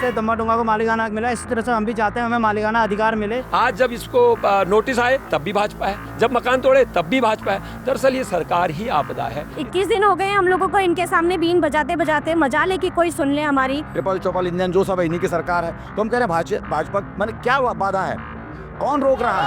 जिससे दम्मा-डुंगा को मालिकाना हक मिला, इसी तरह से हम भी चाहते हैं हमें मालिकाना अधिकार मिले। आज जब इसको नोटिस आए तब भी भाजपा है, जब मकान तोड़े तब भी भाजपा है। दरअसल ये सरकार ही आपदा है। 21 दिन हो गए हम लोगों को इनके सामने बीन बजाते बजाते, मजा ले कि कोई सुन ले हमारी। ट्रिपल चौपल इंजन जो सब है इन्हीं की सरकार है, तो हम कह रहे हैं भाजपा मैंने क्या बाधा है, कौन रोक रहा है?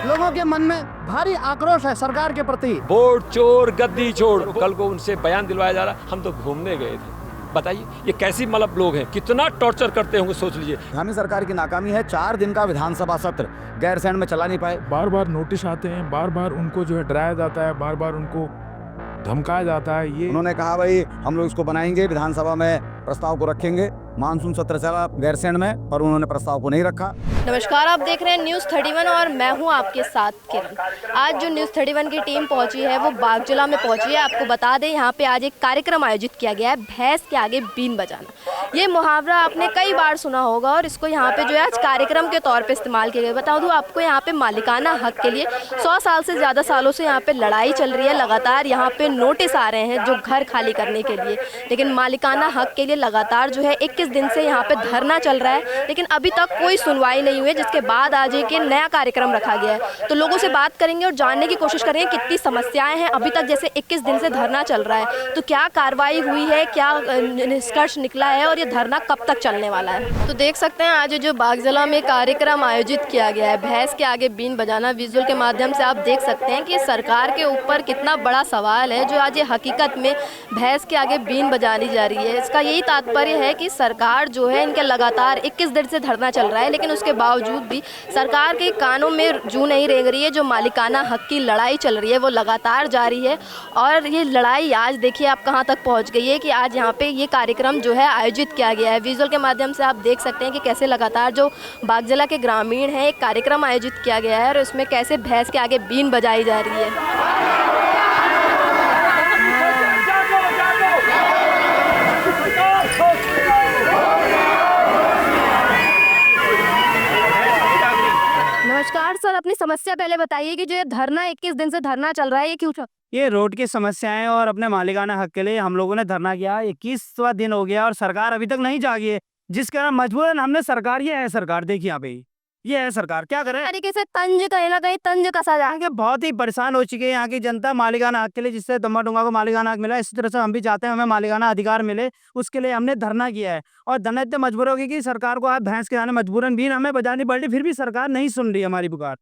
लोगों के मन में भारी आक्रोश है सरकार के प्रति। वोट चोर गद्दी छोड़, कल को उनसे बयान दिलवाया जा रहा, हम तो घूमने गए थे। बताइए ये कैसी मतलब लोग हैं, कितना टॉर्चर करते होंगे, सोच लीजिए। हमें सरकार की नाकामी है, 4 दिन का विधानसभा सत्र गैरसैंण में चला नहीं पाए। बार बार नोटिस आते हैं, बार बार उनको जो है डराया जाता है, बार बार उनको धमकाया जाता है। ये उन्होंने कहा भाई हम लोग इसको बनाएंगे, विधानसभा में प्रस्ताव को रखेंगे। मानसून सत्र चला गैरसैंण में और उन्होंने प्रस्ताव को नहीं रखा। नमस्कार, आप देख रहे हैं न्यूज़ 31 और मैं हूं आपके साथ किरण। आज जो न्यूज़ 31 की टीम पहुंची है वो बागजला में पहुंची है। आपको बता दें यहाँ पे आज एक कार्यक्रम आयोजित किया गया है, भैंस के आगे बीन बजाना। ये मुहावरा आपने कई बार सुना होगा और इसको यहाँ पे जो है आज कार्यक्रम के तौर पे इस्तेमाल किया गया। बता दूँ आपको, यहाँ पे मालिकाना हक के लिए 100 साल से ज़्यादा सालों से यहाँ पे लड़ाई चल रही है। लगातार यहाँ पे नोटिस आ रहे हैं जो घर खाली करने के लिए, लेकिन मालिकाना हक के लिए लगातार जो है 21 दिन से यहाँ पे धरना चल रहा है, लेकिन अभी तक कोई सुनवाई नहीं हुई, जिसके बाद आज एक नया कार्यक्रम रखा गया है। तो लोगों से बात करेंगे और जानने की कोशिश करेंगे कितनी समस्याएं हैं अभी तक। जैसे 21 दिन से धरना चल रहा है, तो क्या कार्रवाई हुई है, क्या निष्कर्ष निकला है और ये धरना कब तक चलने वाला है। तो देख सकते हैं आज जो बागजला में कार्यक्रम आयोजित किया गया है, भैंस के आगे बीन बजाना, विजुअल के माध्यम से आप देख सकते हैं कि सरकार के ऊपर कितना बड़ा सवाल है जो आज ये हकीकत में भैंस के आगे बीन बजानी जा रही है। इसका यही तात्पर्य है कि सरकार जो है इनके लगातार 21 दिन से धरना चल रहा है, लेकिन उसके बावजूद भी सरकार के कानों में जू नहीं रेंग रही है। जो मालिकाना हक की लड़ाई चल रही है वो लगातार जारी है और ये लड़ाई आज देखिए आप कहां तक पहुंच गई है कि आज यहां पे ये कार्यक्रम जो है आयोजित किया गया है। विजुअल के माध्यम से आप देख सकते हैं कि कैसे लगातार जो बागजला के ग्रामीण हैं एक कार्यक्रम आयोजित किया गया है और उसमें कैसे भैंस के आगे बीन बजाई जा रही है। नमस्कार सर, अपनी समस्या पहले बताइए कि जो ये धरना 21 दिन से धरना चल रहा है ये क्यों चल? ये रोड की समस्याएं और अपने मालिकाना हक के लिए हम लोगों ने धरना किया। 21वां दिन हो गया और सरकार अभी तक नहीं जागी है, जिस कारण मजबूरन हमने सरकार, ये है सरकार, देखिए यहाँ पे ये है सरकार, क्या करे। तरीके से तंज कहीं ना कहीं तंज कसा जा। यहाँ के बहुत ही परेशान हो चुके हैं यहाँ की जनता मालिकाना हक के लिए, जिससे दम्मा-डुंगा को मालिकाना हक मिला, इसी तरह से हम भी चाहते हैं हमें मालिकाना अधिकार मिले। उसके लिए हमने धरना किया है और धरना इतने मजबूर हो गई कि सरकार को आज भैंस के आने मजबूरन बीन हमें बजानी पड़ रही, फिर भी सरकार नहीं सुन रही हमारी पुकार।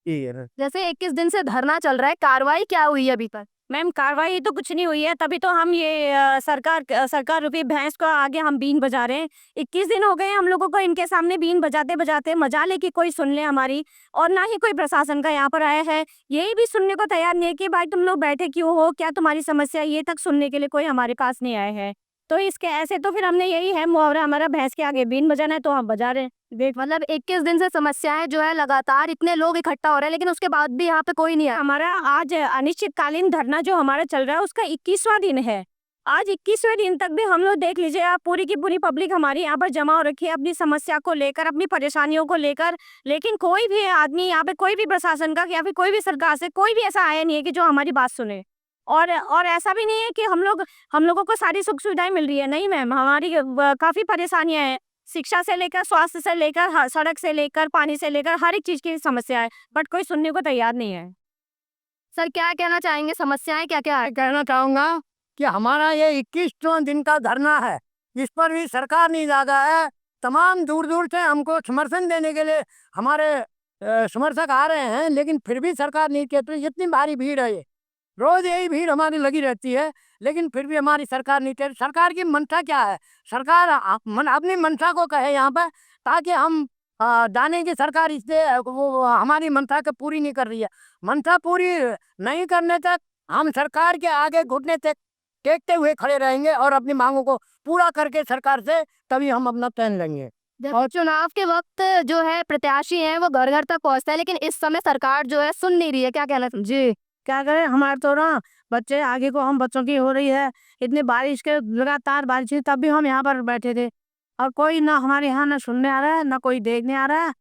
ये जैसे 21 दिन से धरना चल रहा है, कार्रवाई क्या हुई है अभी तक? मैम कार्रवाई तो कुछ नहीं हुई है, तभी तो हम ये सरकार रूपी भैंस को आगे हम बीन बजा रहे हैं। 21 दिन हो गए हम लोगों को इनके सामने बीन बजाते बजाते, मजा ले कि कोई सुन ले हमारी, और ना ही कोई प्रशासन का यहाँ पर आया है। यही भी सुनने को तैयार नहीं है कि भाई तुम लोग बैठे क्यों हो, क्या तुम्हारी समस्या, ये तक सुनने के लिए कोई हमारे पास नहीं आया है। तो इसके ऐसे तो फिर हमने यही है मुहावरा, हमारा भैंस के आगे बीन बजाना है तो हम बजा रहे हैं। देख मतलब 21 दिन से समस्याएं जो है लगातार इतने लोग इकट्ठा हो रहे हैं, लेकिन उसके बाद भी यहाँ पे कोई नहीं आया। हमारा आज अनिश्चितकालीन धरना जो हमारा चल रहा है उसका 21वां दिन है। आज 21वें दिन तक भी हम लोग देख लीजिए आप, पूरी की पूरी पब्लिक हमारी यहाँ पर जमा हो रखी है अपनी समस्या को लेकर, अपनी परेशानियों को लेकर, लेकिन कोई भी आदमी यहाँ पे, कोई भी प्रशासन का या फिर कोई भी सरकार से कोई भी ऐसा आया नहीं है कि जो हमारी बात सुने। और ऐसा भी नहीं है कि हम लोगों को सारी सुख सुविधाएं मिल रही है, नहीं मैम, हमारी काफी परेशानियां हैं, शिक्षा से लेकर, स्वास्थ्य से लेकर, सड़क से लेकर, पानी से लेकर, हर एक चीज की समस्या है, बट कोई सुनने को तैयार नहीं है। सर क्या कहना चाहेंगे, समस्याएं क्या क्या है? कहना चाहूँगा कि हमारा ये 21वां दिन का धरना है, इस पर भी सरकार नहीं जागा है। तमाम दूर दूर से हमको समर्थन देने के लिए हमारे समर्थक आ रहे हैं, लेकिन फिर भी सरकार नहीं कहती। इतनी भारी भीड़ है, ये रोज यही भीड़ हमारी लगी रहती है, लेकिन फिर भी हमारी सरकार नहीं कहती। सरकार की मंशा क्या है? सरकार अपनी मंशा को कहे यहाँ पर, ताकि हम जाने की सरकार इससे वो हमारी मंशा को पूरी नहीं कर रही है। मंशा पूरी नहीं करने तक हम सरकार के आगे घुटने तक टेकते हुए खड़े रहेंगे और अपनी मांगों को पूरा करके सरकार से तभी हम अपना चैन लेंगे। और चुनाव के वक्त जो है प्रत्याशी हैं वो घर घर तक पहुंचता है, लेकिन इस समय सरकार जो है सुन नहीं रही है, क्या कहना? जी क्या करें, हमारे तो ना बच्चे आगे को, हम बच्चों की हो रही है, इतनी बारिश के लगातार बारिश, तब भी हम यहाँ पर बैठे थे और कोई ना हमारे यहाँ ना सुनने आ रहा है ना कोई देखने आ रहा है,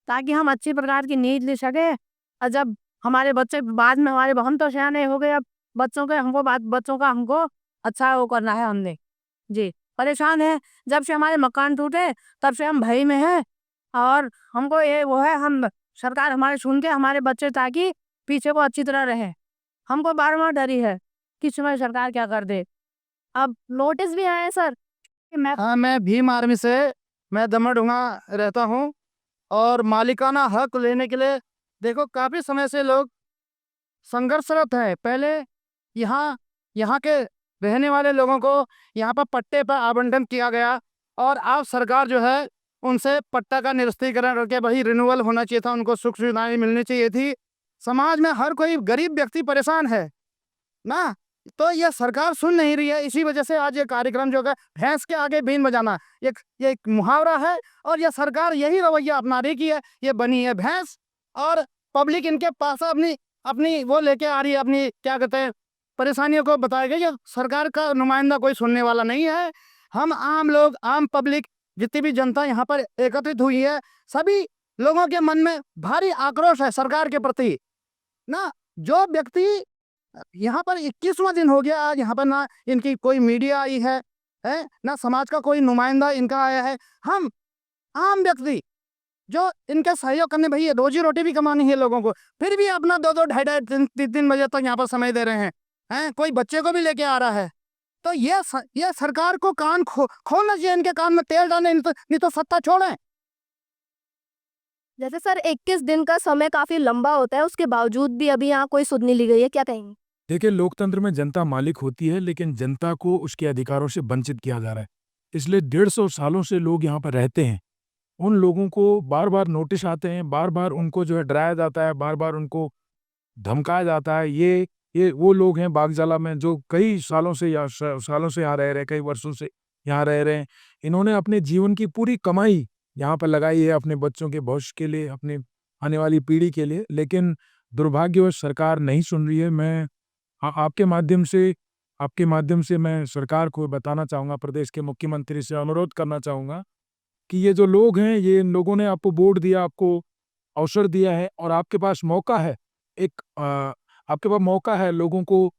ताकि हम अच्छी प्रकार की नींद ले सके। और जब हमारे बच्चे बाद में, हमारे बहन तो सयाने हो गए, अब बच्चों का हमको अच्छा वो करना है हमने जी। परेशान है, जब से हमारे मकान टूटे तब से हम भय में हैं और हमको ये वो है, हम सरकार हमारे सुन के हमारे बच्चे ताकि पीछे को अच्छी तरह रहे। हमको बार-बार डरी है कि इस समय सरकार क्या कर दे। अब नोटिस भी आया है सर कि मैं भीम आर्मी से मैं दमड़ूंगा रहता हूँ और मालिकाना हक लेने के लिए देखो काफ़ी समय से लोग संघर्षरत है। पहले यहाँ के रहने वाले लोगों को यहाँ पर पट्टे पर आवंटन किया गया और अब सरकार जो है उनसे पट्टा का निरस्तीकरण करके वही रिन्यूअल होना चाहिए था, उनको सुख सुविधाएं मिलनी चाहिए थी। समाज में हर कोई गरीब व्यक्ति परेशान है ना, तो यह सरकार सुन नहीं रही है। इसी वजह से आज ये कार्यक्रम जो है भैंस के आगे बीन बजाना ये एक मुहावरा है और यह सरकार यही रवैया अपना रही की है। ये बनी है भैंस और पब्लिक इनके पास अपनी वो लेके आ रही है, अपनी क्या कहते हैं परेशानियों को बताएगा। ये सरकार का नुमाइंदा कोई सुनने वाला नहीं है। हम आम लोग, आम पब्लिक, जितनी भी जनता यहाँ पर एकत्रित हुई है, सभी लोगों के मन में भारी आक्रोश है सरकार के प्रति ना। जो व्यक्ति यहाँ पर 21वां दिन हो गया, आज यहाँ पर ना इनकी कोई मीडिया आई है ना समय का कोई नुमाइंदा इनका आया है। हम आम व्यक्ति जो इनके सहयोग करने, भाई ये रोजी रोटी भी कमानी है लोगों को, फिर भी अपना 2-2, 2:30, 3-3 बजे तक यहाँ पर समय दे रहे हैं। कोई बच्चे को भी लेके आ रहा है, तो ये सरकार को कान खोलना चाहिए, इनके कान में तेल डालने, नहीं तो सत्ता छोड़ें। जैसे सर 21 दिन का समय काफी लंबा होता है, उसके बावजूद भी अभी यहाँ कोई सुध नहीं ली गई है, क्या कहेंगे? देखिए, लोकतंत्र में जनता मालिक होती है, लेकिन जनता को उसके अधिकारों से वंचित किया जा रहा है। इसलिए 150 सालों से लोग यहाँ पर रहते हैं। उन लोगों को बार बार नोटिस आते हैं, बार बार उनको जो है डराया जाता है, बार बार उनको धमकाया जाता है। ये वो लोग हैं बागजाला में जो कई सालों से यहाँ रह रहे हैं, कई वर्षों से यहाँ रह रहे हैं। इन्होंने अपने जीवन की पूरी कमाई यहाँ पर लगाई है अपने बच्चों के भविष्य के लिए, अपने आने वाली पीढ़ी के लिए, लेकिन दुर्भाग्यवश सरकार नहीं सुन रही है। मैं आपके माध्यम से मैं सरकार को बताना चाहूँगा, प्रदेश के मुख्यमंत्री से अनुरोध करना चाहूँगा कि ये जो लोग हैं, ये इन लोगों ने आपको वोट दिया, आपको अवसर दिया है और आपके पास मौका है, आपके पास मौका है लोगों को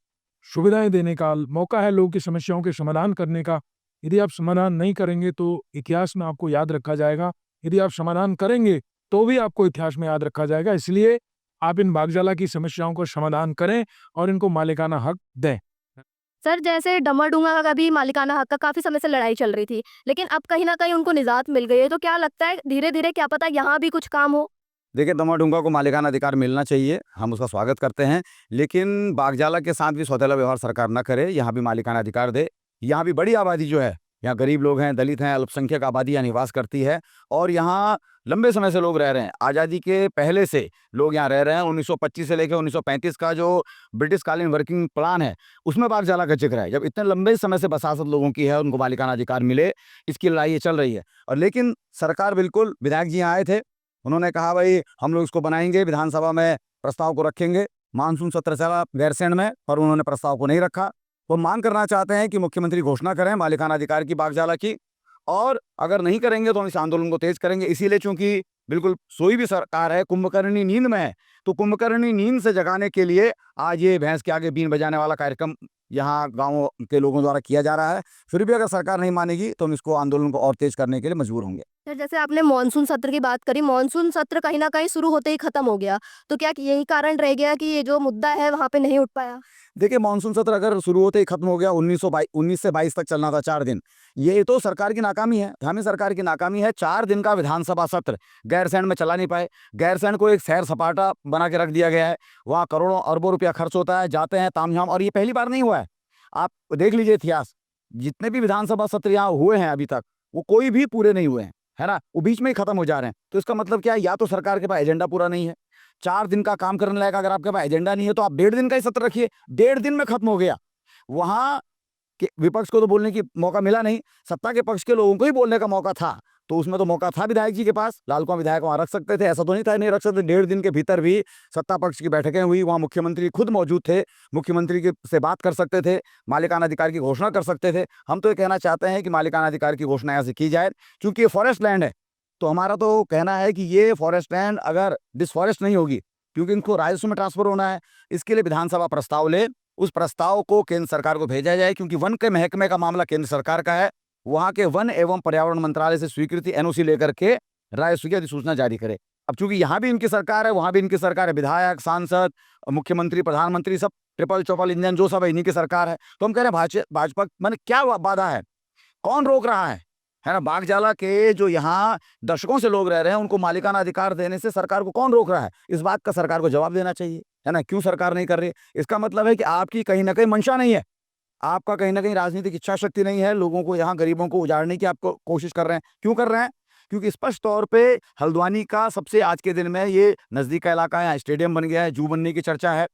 सुविधाएं देने का, मौका है लोगों की समस्याओं के समाधान करने का। यदि आप समाधान नहीं करेंगे तो इतिहास में आपको याद रखा जाएगा, यदि आप समाधान करेंगे तो भी आपको इतिहास में याद रखा जाएगा। इसलिए आप इन बागजाला की समस्याओं को समाधान करें और इनको मालिकाना हक दें। सर जैसे डमरडूंगा का भी मालिकाना हक का काफी समय से लड़ाई चल रही थी, लेकिन अब कहीं ना कहीं उनको निजात मिल गई है, तो क्या लगता है धीरे धीरे क्या पता यहाँ भी कुछ काम हो? देखिए, दमड़ूंगा को मालिकाना अधिकार मिलना चाहिए, हम उसका स्वागत करते हैं, लेकिन बागजाला के साथ भी सौतेला व्यवहार सरकार न करे, यहाँ भी मालिकाना अधिकार दे। यहाँ भी बड़ी आबादी जो है, यहाँ गरीब लोग हैं, दलित हैं, अल्पसंख्यक आबादी यहाँ निवास करती है और यहाँ लंबे समय से लोग रह रहे हैं। आज़ादी के पहले से लोग यहाँ रह रहे हैं। 1925 से लेकर 1935 का जो ब्रिटिश कालीन वर्किंग प्लान है, उसमें बागजाला का जिक्र है। जब इतने लंबे समय से बसासत लोगों की है, उनको मालिकाना अधिकार मिले, इसकी लड़ाई चल रही है। और लेकिन सरकार, बिल्कुल विधायक जी यहाँ आए थे, उन्होंने कहा भाई हम लोग इसको बनाएंगे, विधानसभा में प्रस्ताव को रखेंगे। मानसून सत्र चला गैरसैंण में, पर उन्होंने प्रस्ताव को नहीं रखा। वो मांग करना चाहते हैं कि मुख्यमंत्री घोषणा करें मालिकाना अधिकार की बागजाला की, और अगर नहीं करेंगे तो हम इस आंदोलन को तेज करेंगे। इसीलिए चूंकि बिल्कुल सोई भी सरकार है, कुंभकर्णी नींद में है, तो कुंभकर्णी नींद से जगाने के लिए आज ये भैंस के आगे बीन बजाने वाला कार्यक्रम यहाँ गाँव के लोगों द्वारा किया जा रहा है। फिर भी अगर सरकार नहीं मानेगी तो हम इसको आंदोलन को और तेज करने के लिए मजबूर होंगे। सर जैसे आपने मॉनसून सत्र की बात करी, मॉनसून सत्र कहीं ना कहीं शुरू होते ही खत्म हो गया, तो क्या यही कारण रह गया कि ये जो मुद्दा है वहाँ पे नहीं उठ पाया? देखिए, मानसून सत्र अगर शुरू होते ही खत्म हो गया, 19 से 22 तक चलना था, 4 दिन, ये तो सरकार की नाकामी है, धामी सरकार की नाकामी है। 4 दिन का विधानसभा सत्र गैरसैंण में चला नहीं पाए। गैरसैंण को एक सैर सपाटा बना के रख दिया गया है, वहाँ करोड़ों अरबों रुपया खर्च होता है, जाते हैं तामझाम, और ये पहली बार नहीं हुआ है। आप देख लीजिए इतिहास, जितने भी विधानसभा सत्र यहाँ हुए हैं अभी तक, वो कोई भी पूरे नहीं हुए हैं, है ना, वो बीच में ही खत्म हो जा रहे हैं। तो इसका मतलब क्या है? या तो सरकार के पास एजेंडा पूरा नहीं है। 4 दिन का काम करने लायक अगर आपके पास एजेंडा नहीं है तो आप 1.5 दिन का ही सत्र रखिए। 1.5 दिन में खत्म हो गया। वहां के विपक्ष को तो बोलने की मौका मिला नहीं, सत्ता के पक्ष के लोगों को ही बोलने का मौका था, तो उसमें तो मौका था विधायक जी के पास। लालकुआं विधायक वहां रख सकते थे, ऐसा तो नहीं था नहीं रख सकते। 1.5 दिन के भीतर भी सत्ता पक्ष की बैठकें हुई, वहां मुख्यमंत्री खुद मौजूद थे, मुख्यमंत्री से बात कर सकते थे, मालिकाना अधिकार की घोषणा कर सकते थे। हम तो ये कहना चाहते हैं कि मालिकाना अधिकार की घोषणा यहाँ से की जाए, क्योंकि ये फॉरेस्ट लैंड है। तो हमारा तो कहना है कि ये फॉरेस्ट लैंड अगर डिसफॉरेस्ट नहीं होगी, क्योंकि इनको राजस्व में ट्रांसफर होना है, इसके लिए विधानसभा प्रस्ताव ले उस प्रस्ताव को केंद्र सरकार को भेजा जाए, क्योंकि वन के महकमे का मामला केंद्र सरकार का है। वहाँ के वन एवं पर्यावरण मंत्रालय से स्वीकृति NOC लेकर के राजस्व की अधिसूचना जारी करे। अब चूंकि यहाँ भी इनकी सरकार है, वहाँ भी इनकी सरकार है, विधायक, सांसद, मुख्यमंत्री, प्रधानमंत्री सब ट्रिपल चौपल इंजन जो सब है इन्हीं की सरकार है। तो हम कह रहे हैं भाजपा मैंने क्या बाधा है, कौन रोक रहा है ना। बागजाला के जो यहाँ दशकों से लोग रह रहे हैं उनको मालिकाना अधिकार देने से सरकार को कौन रोक रहा है, इस बात का सरकार को जवाब देना चाहिए, है ना। क्यों सरकार नहीं कर रही? इसका मतलब है कि आपकी कहीं ना कहीं मंशा नहीं है, आपका कहीं ना कहीं राजनीतिक इच्छा शक्ति नहीं है, लोगों को यहाँ गरीबों को उजाड़ने की आपको कोशिश कर रहे हैं। क्यों कर रहे हैं? क्योंकि स्पष्ट तौर पे हल्द्वानी का सबसे आज के दिन में ये नज़दीक का इलाका है, स्टेडियम बन गया है, जू बनने की चर्चा है,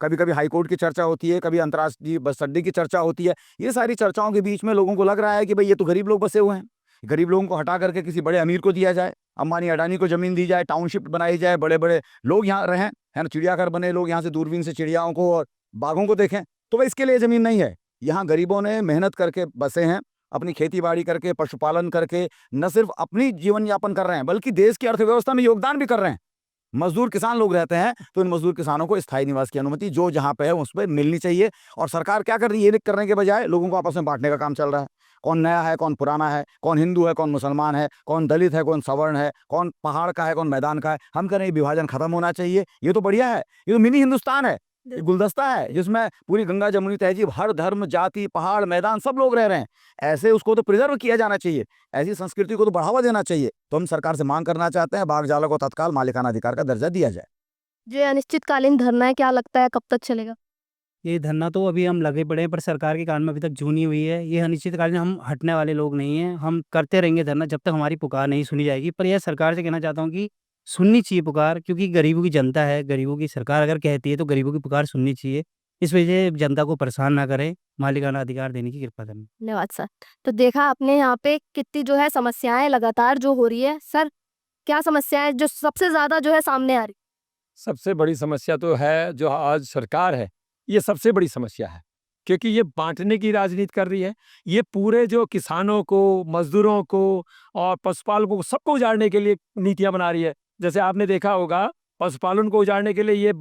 कभी कभी हाईकोर्ट की चर्चा होती है, कभी अंतर्राष्ट्रीय बस अड्डे की चर्चा होती है। ये सारी चर्चाओं के बीच में लोगों को लग रहा है कि भाई ये तो गरीब लोग बसे हुए हैं, गरीब लोगों को हटा करके किसी बड़े अमीर को दिया जाए, अंबानी अडानी को ज़मीन दी जाए, टाउनशिप बनाई जाए, बड़े बड़े लोग यहाँ रहें, है ना, चिड़ियाघर बने, लोग यहाँ से दूरबीन से चिड़ियाओं को और बाघों को देखें। तो भाई इसके लिए ज़मीन नहीं है। यहाँ गरीबों ने मेहनत करके बसे हैं, अपनी खेती बाड़ी करके, पशुपालन करके न सिर्फ अपनी जीवन यापन कर रहे हैं बल्कि देश की अर्थव्यवस्था में योगदान भी कर रहे हैं। मजदूर किसान लोग रहते हैं, तो इन मजदूर किसानों को स्थायी निवास की अनुमति जो जहाँ पे है उस पर मिलनी चाहिए। और सरकार क्या कर रही है, ये करने के बजाय लोगों को आपस में बांटने का काम चल रहा है। कौन नया है, कौन पुराना है, कौन हिंदू है, कौन मुसलमान है, कौन दलित है, कौन सवर्ण है, कौन पहाड़ का है, कौन मैदान का है। हम कह रहे हैं विभाजन खत्म होना चाहिए। ये तो बढ़िया है, ये तो मिनी हिंदुस्तान है, ये गुलदस्ता है जिसमें पूरी गंगा जमुनी तहजीब, हर धर्म, जाति, पहाड़, मैदान सब लोग रह रहे हैं। ऐसे उसको तो प्रिजर्व किया जाना चाहिए, ऐसी संस्कृति को तो बढ़ावा देना चाहिए। तो हम सरकार से मांग करना चाहते हैं बागजाला को तत्काल मालिकाना अधिकार का दर्जा दिया जाए। जो अनिश्चितकालीन धरना है, क्या लगता है कब तक चलेगा? ये धरना तो अभी हम लगे पड़े हैं, पर सरकार के कान में अभी तक जू नहीं हुई है। ये अनिश्चितकालीन हम हटने वाले लोग नहीं हैं, हम करते रहेंगे धरना जब तक हमारी पुकार नहीं सुनी जाएगी। पर यह सरकार से कहना चाहता हूँ कि सुननी चाहिए पुकार, क्योंकि गरीबों की जनता है, गरीबों की सरकार अगर कहती है तो गरीबों की पुकार सुननी चाहिए। इस वजह से जनता को परेशान ना करें, मालिकाना अधिकार देने की कृपा करें। धन्यवाद सर। तो देखा आपने यहाँ पे कितनी जो है समस्याएं लगातार जो हो रही है। सर, क्या समस्या है जो सबसे ज्यादा जो है सामने आ रही? सबसे बड़ी समस्या तो है जो आज सरकार है, ये सबसे बड़ी समस्या है, क्योंकि ये बांटने की राजनीति कर रही है। ये पूरे जो किसानों को, मजदूरों को और पशुपालकों को सबको उजाड़ने के लिए नीतियां बना रही है। जैसे आपने देखा होगा, पशुपालन को उजाड़ने के लिए ये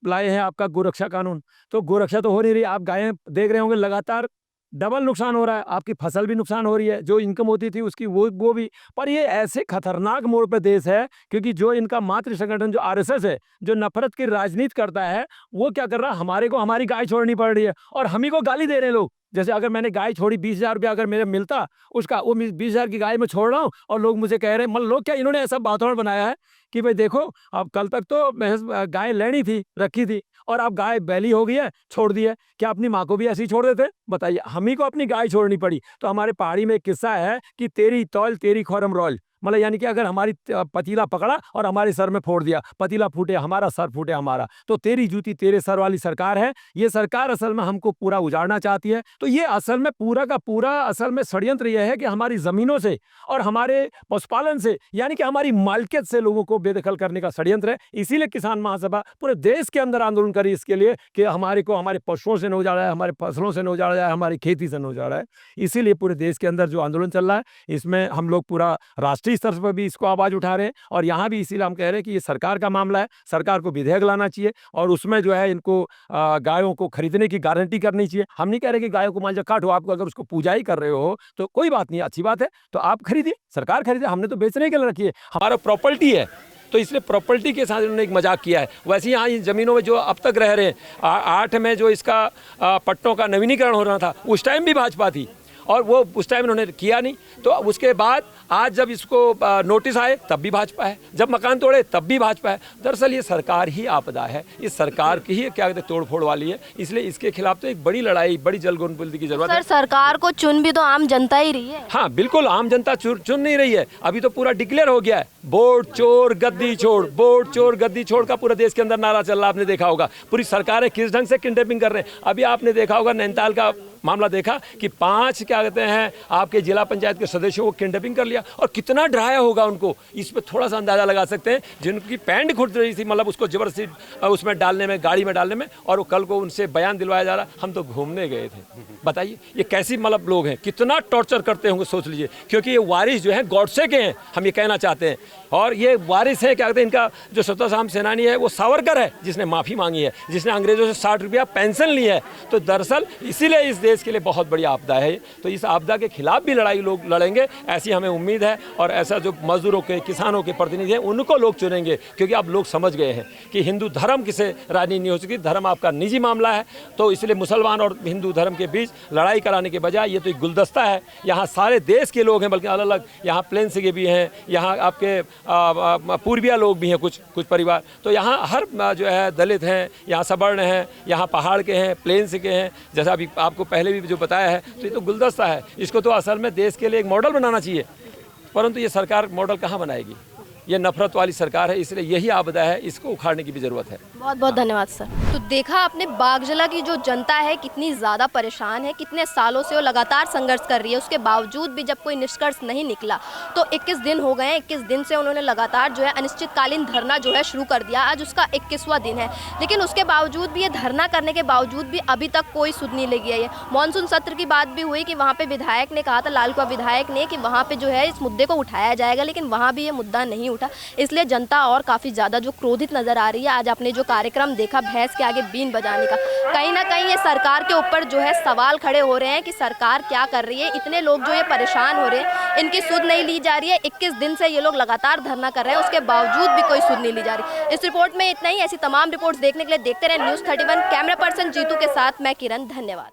लाए हैं आपका गोरक्षा कानून। तो गोरक्षा तो हो नहीं रही, आप गायें देख रहे होंगे, लगातार डबल नुकसान हो रहा है, आपकी फसल भी नुकसान हो रही है, जो इनकम होती थी उसकी वो भी। पर ये ऐसे खतरनाक मोड़ पे देश है, क्योंकि जो इनका मातृ संगठन जो RSS है, जो नफरत की राजनीति करता है, वो क्या कर रहा है, हमारे को हमारी गाय छोड़नी पड़ रही है और हम ही को गाली दे रहे हैं लोग। जैसे अगर मैंने गाय छोड़ी, 20,000 रुपया अगर मेरे मिलता उसका, वो 20,000 की गाय मैं छोड़ रहा हूँ और लोग मुझे कह रहे हैं, मतलब लोग क्या, इन्होंने ऐसा वातावरण बनाया है कि भाई देखो, अब कल तक तो भैंस गाय लेनी थी, रखी थी, और अब गाय बैली हो गई है, छोड़ दी है। क्या अपनी माँ को भी ऐसे ही छोड़ देते? बताइए, हम ही को अपनी गाय छोड़नी पड़ी। तो हमारे पहाड़ी में एक किस्सा है कि तेरी तौल तेरी खोरम रोल, मतलब यानी कि अगर हमारी पतीला पकड़ा और हमारे सर में फोड़ दिया, पतीला फूटे हमारा, सर फूटे हमारा, तो तेरी जूती तेरे सर वाली सरकार है। ये सरकार असल में हमको पूरा उजाड़ना चाहती है। तो ये असल में पूरा का पूरा असल में षड्यंत्र यह है कि हमारी ज़मीनों से और हमारे पशुपालन से, यानी कि हमारी मालिकियत से लोगों को बेदखल करने का षड्यंत्र है। इसीलिए किसान महासभा पूरे देश के अंदर आंदोलन करी इसके लिए कि हमारे को हमारे पशुओं से न उजाड़ा है, हमारे फसलों से न उजाड़ा जाए, हमारी खेती से न उजाड़ा है। इसीलिए पूरे देश के अंदर जो आंदोलन चल रहा है, इसमें हम लोग पूरा राष्ट्रीय स्तर पर भी इसको आवाज उठा रहे हैं। और यहाँ भी इसीलिए हम कह रहे हैं कि ये सरकार का मामला है, सरकार को विधेयक लाना चाहिए और उसमें जो है इनको गायों को खरीदने की गारंटी करनी चाहिए। हम नहीं कह रहे कि गायों को मान लो काटो, आपको अगर उसको पूजा ही कर रहे हो तो कोई बात नहीं, अच्छी बात है, तो आप खरीदिए, सरकार खरीदे, हमने तो बेचने के लिए रखी है, हमारा प्रॉपर्टी है। तो इसलिए प्रॉपर्टी के साथ इन्होंने एक मजाक किया है। वैसे यहाँ इन ज़मीनों में जो अब तक रह रहे हैं, 8 में जो इसका पट्टों का नवीनीकरण हो रहा था, उस टाइम भी भाजपा थी और वो उस टाइम इन्होंने किया नहीं। तो उसके बाद आज जब इसको नोटिस आए तब भी भाजपा है, जब मकान तोड़े तब भी भाजपा है। दरअसल ये सरकार ही आपदा है, इस सरकार की ही क्या कहते हैं तोड़ फोड़ वाली है। इसलिए इसके खिलाफ तो एक बड़ी लड़ाई, बड़ी जलगोलबंदी की जरूरत है। सर, सरकार को चुन भी तो आम जनता ही रही है। हाँ बिल्कुल, आम जनता चुन नहीं रही है, अभी तो पूरा डिक्लेयर हो गया है, वोट चोर गद्दी छोड़, वोट चोर गद्दी छोड़ का पूरा देश के अंदर नारा चल रहा, आपने देखा होगा। पूरी सरकारें किस ढंग से किडनैपिंग कर रहे हैं। अभी आपने देखा होगा नैनीताल का मामला देखा कि 5 क्या कहते हैं आपके जिला पंचायत के सदस्यों को किडनैपिंग कर लिया, और कितना डराया होगा उनको, इस पर थोड़ा सा अंदाजा लगा सकते हैं। जिनकी पैंट घुट रही थी, मतलब उसको जबरदस्ती उसमें डालने में, गाड़ी में डालने में, और वो कल को उनसे बयान दिलवाया जा रहा, हम तो घूमने गए थे। बताइए ये कैसी मतलब लोग हैं, कितना टॉर्चर करते होंगे, सोच लीजिए। क्योंकि ये वारिस जो है गॉडसे के हैं, हम ये कहना चाहते हैं। और ये वारिस है क्या कहते हैं, इनका जो स्वतंत्रता संग्राम सेनानी है वो सावरकर है, जिसने माफ़ी मांगी है, जिसने अंग्रेजों से 60 रुपया पेंशन ली है। तो दरअसल इसीलिए इस देश के लिए बहुत बड़ी आपदा है। तो इस आपदा के खिलाफ भी लड़ाई लोग लड़ेंगे, ऐसी हमें उम्मीद है। और ऐसा जो मजदूरों के, किसानों के प्रतिनिधि हैं, उनको लोग चुनेंगे, क्योंकि अब लोग समझ गए हैं कि हिंदू धर्म किसे राजनीति नहीं हो सकती, धर्म आपका निजी मामला है। तो इसलिए मुसलमान और हिंदू धर्म के बीच लड़ाई कराने के बजाय ये तो एक गुलदस्ता है, यहाँ सारे देश के लोग हैं, बल्कि अलग अलग यहाँ प्लेन्स के भी हैं, यहाँ आपके पूर्विया लोग भी हैं, कुछ परिवार। तो यहाँ हर जो है दलित हैं, यहाँ सवर्ण हैं, यहाँ पहाड़ के हैं, प्लेन्स के हैं, जैसा अभी आपको पहले भी जो बताया है। तो ये तो गुलदस्ता है, इसको तो असल में देश के लिए एक मॉडल बनाना चाहिए, परंतु ये सरकार मॉडल कहाँ बनाएगी। ये नफरत वाली सरकार है, इसलिए यही आपदा है, इसको उखाड़ने की भी ज़रूरत है। बहुत बहुत धन्यवाद सर। तो देखा आपने बागजला की जो जनता है कितनी ज़्यादा परेशान है, कितने सालों से वो लगातार संघर्ष कर रही है, उसके बावजूद भी जब कोई निष्कर्ष नहीं निकला। तो 21 दिन हो गए हैं, 21 दिन से उन्होंने लगातार जो है अनिश्चितकालीन धरना जो है शुरू कर दिया। आज उसका 21वां दिन है, लेकिन उसके बावजूद भी, ये धरना करने के बावजूद भी अभी तक कोई सुध नहीं लगी है। मानसून सत्र की बात भी हुई कि वहाँ पर विधायक ने कहा था, लालकुआ विधायक ने, कि वहाँ पर जो है इस मुद्दे को उठाया जाएगा, लेकिन वहाँ भी ये मुद्दा नहीं उठा। इसलिए जनता और काफ़ी ज़्यादा जो क्रोधित नज़र आ रही है। आज आपने जो कार्यक्रम देखा भैंस के आगे बीन बजाने का, कहीं ना कहीं ये सरकार के ऊपर जो है सवाल खड़े हो रहे हैं कि सरकार क्या कर रही है। इतने लोग जो ये परेशान हो रहे हैं, इनकी सुध नहीं ली जा रही है। 21 दिन से ये लोग लगातार धरना कर रहे हैं, उसके बावजूद भी कोई सुध नहीं ली जा रही। इस रिपोर्ट में इतना ही। ऐसी तमाम रिपोर्ट्स देखने के लिए देखते रहे News 31। कैमरा पर्सन जीतू के साथ मैं किरण, धन्यवाद।